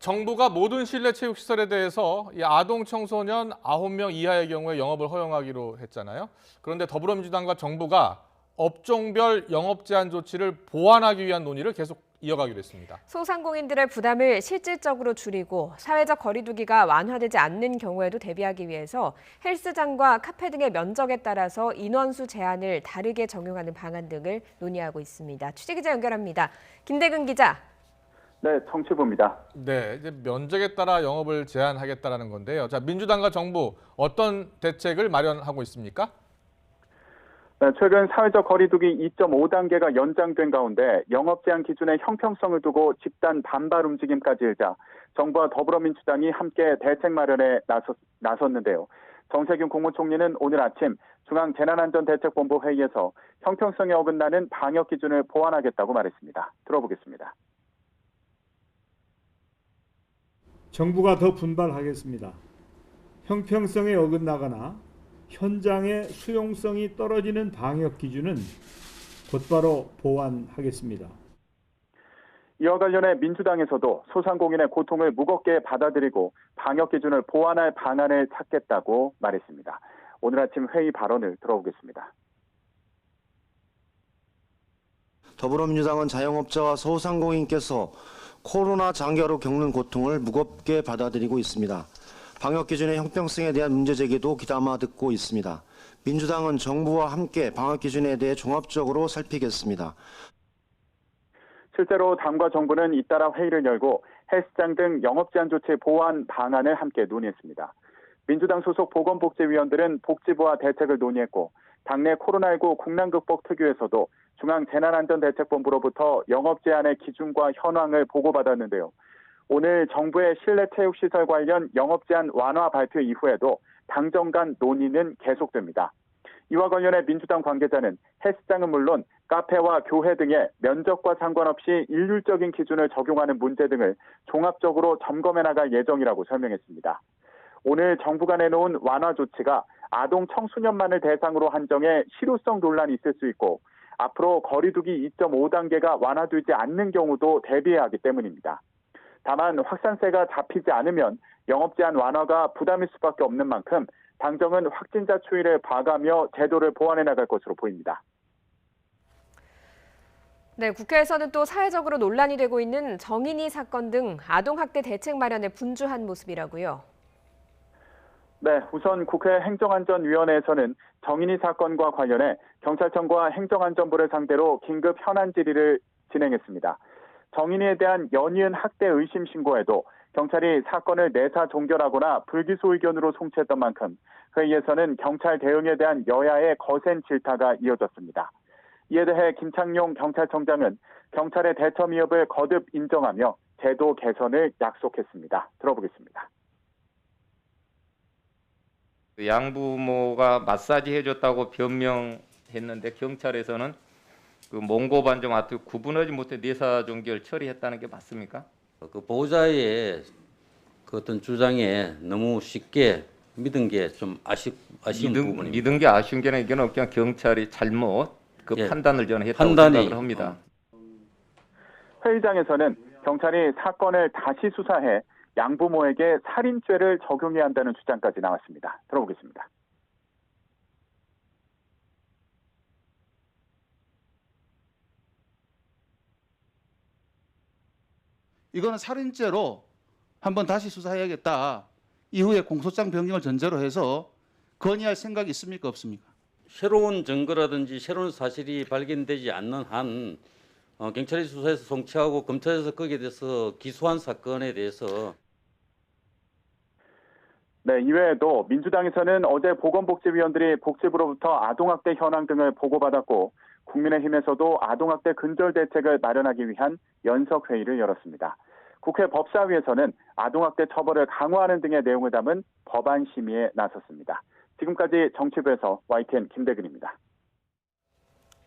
정부가 모든 실내 체육시설에 대해서 이 아동 청소년 9명 이하의 경우에 영업을 허용하기로 했잖아요. 그런데 더불어민주당과 정부가 업종별 영업 제한 조치를 보완하기 위한 논의를 계속 이어가기로 했습니다. 소상공인들의 부담을 실질적으로 줄이고 사회적 거리 두기가 완화되지 않는 경우에도 대비하기 위해서 헬스장과 카페 등의 면적에 따라서 인원수 제한을 다르게 적용하는 방안 등을 논의하고 있습니다. 취재기자 연결합니다. 김대근 기자. 네, 정치부입니다. 네, 이제 면적에 따라 영업을 제한하겠다라는 건데요. 자, 민주당과 정부 어떤 대책을 마련하고 있습니까? 네, 최근 사회적 거리두기 2.5단계가 연장된 가운데 영업 제한 기준의 형평성을 두고 집단 반발 움직임까지 일자 정부와 더불어민주당이 함께 대책 마련에 나섰는데요. 정세균 국무총리는 오늘 아침 중앙재난안전대책본부 회의에서 형평성에 어긋나는 방역 기준을 보완하겠다고 말했습니다. 들어보겠습니다. 정부가 더 분발하겠습니다. 형평성에 어긋나거나 현장의 수용성이 떨어지는 방역 기준은 곧바로 보완하겠습니다. 이와 관련해 민주당에서도 소상공인의 고통을 무겁게 받아들이고 방역 기준을 보완할 방안을 찾겠다고 말했습니다. 오늘 아침 회의 발언을 들어보겠습니다. 더불어민주당은 자영업자와 소상공인께서 코로나 장기화로 겪는 고통을 무겁게 받아들이고 있습니다. 방역 기준의 형평성에 대한 문제 제기도 귀담아 듣고 있습니다. 민주당은 정부와 함께 방역 기준에 대해 종합적으로 살피겠습니다. 실제로 당과 정부는 잇따라 회의를 열고 헬스장 등 영업 제한 조치 보완 방안을 함께 논의했습니다. 민주당 소속 보건복지위원들은 복지부와 대책을 논의했고 당내 코로나19 국난 극복 특위에서도 중앙재난안전대책본부로부터 영업 제한의 기준과 현황을 보고받았는데요. 오늘 정부의 실내 체육시설 관련 영업 제한 완화 발표 이후에도 당정 간 논의는 계속됩니다. 이와 관련해 민주당 관계자는 헬스장은 물론 카페와 교회 등의 면적과 상관없이 일률적인 기준을 적용하는 문제 등을 종합적으로 점검해 나갈 예정이라고 설명했습니다. 오늘 정부가 내놓은 완화 조치가 아동 청소년만을 대상으로 한정해 실효성 논란이 있을 수 있고 앞으로 거리두기 2.5단계가 완화되지 않는 경우도 대비해야 하기 때문입니다. 다만 확산세가 잡히지 않으면 영업 제한 완화가 부담일 수밖에 없는 만큼 당정은 확진자 추이를 봐가며 제도를 보완해 나갈 것으로 보입니다. 네, 국회에서는 또 사회적으로 논란이 되고 있는 정인이 사건 등 아동학대 대책 마련에 분주한 모습이라고요. 네, 우선 국회 행정안전위원회에서는 정인이 사건과 관련해 경찰청과 행정안전부를 상대로 긴급 현안 질의를 진행했습니다. 정인이에 대한 연이은 학대 의심 신고에도 경찰이 사건을 내사 종결하거나 불기소 의견으로 송치했던 만큼 회의에서는 경찰 대응에 대한 여야의 거센 질타가 이어졌습니다. 이에 대해 김창룡 경찰청장은 경찰의 대처 미흡을 거듭 인정하며 제도 개선을 약속했습니다. 들어보겠습니다. 양부모가 마사지 해줬다고 변명했는데 경찰에서는 그 몽고 반정 아트 구분하지 못해 내사 종결 처리했다는 게 맞습니까? 그 보호자의 그 어떤 주장에 너무 쉽게 믿은 게 좀 아쉬운 부분입니다. 믿은 게 아쉬운 게 아니라 이건 그냥 경찰이 잘못 판단을 저는 했다고 생각을 합니다. 회의장에서는 경찰이 사건을 다시 수사해 양부모에게 살인죄를 적용해야 한다는 주장까지 나왔습니다. 들어보겠습니다. 이거는 살인죄로 한번 다시 수사해야겠다. 이후에 공소장 변경을 전제로 해서 건의할 생각이 있습니까? 없습니까? 새로운 증거라든지 새로운 사실이 발견되지 않는 한 경찰이 수사해서 송치하고 검찰에서 거기에 대해서 기소한 사건에 대해서 네, 이외에도 민주당에서는 어제 보건복지위원들이 복지부로부터 아동학대 현황 등을 보고받았고 국민의힘에서도 아동학대 근절 대책을 마련하기 위한 연석회의를 열었습니다. 국회 법사위에서는 아동학대 처벌을 강화하는 등의 내용을 담은 법안 심의에 나섰습니다. 지금까지 정치부에서 YTN 김대근입니다.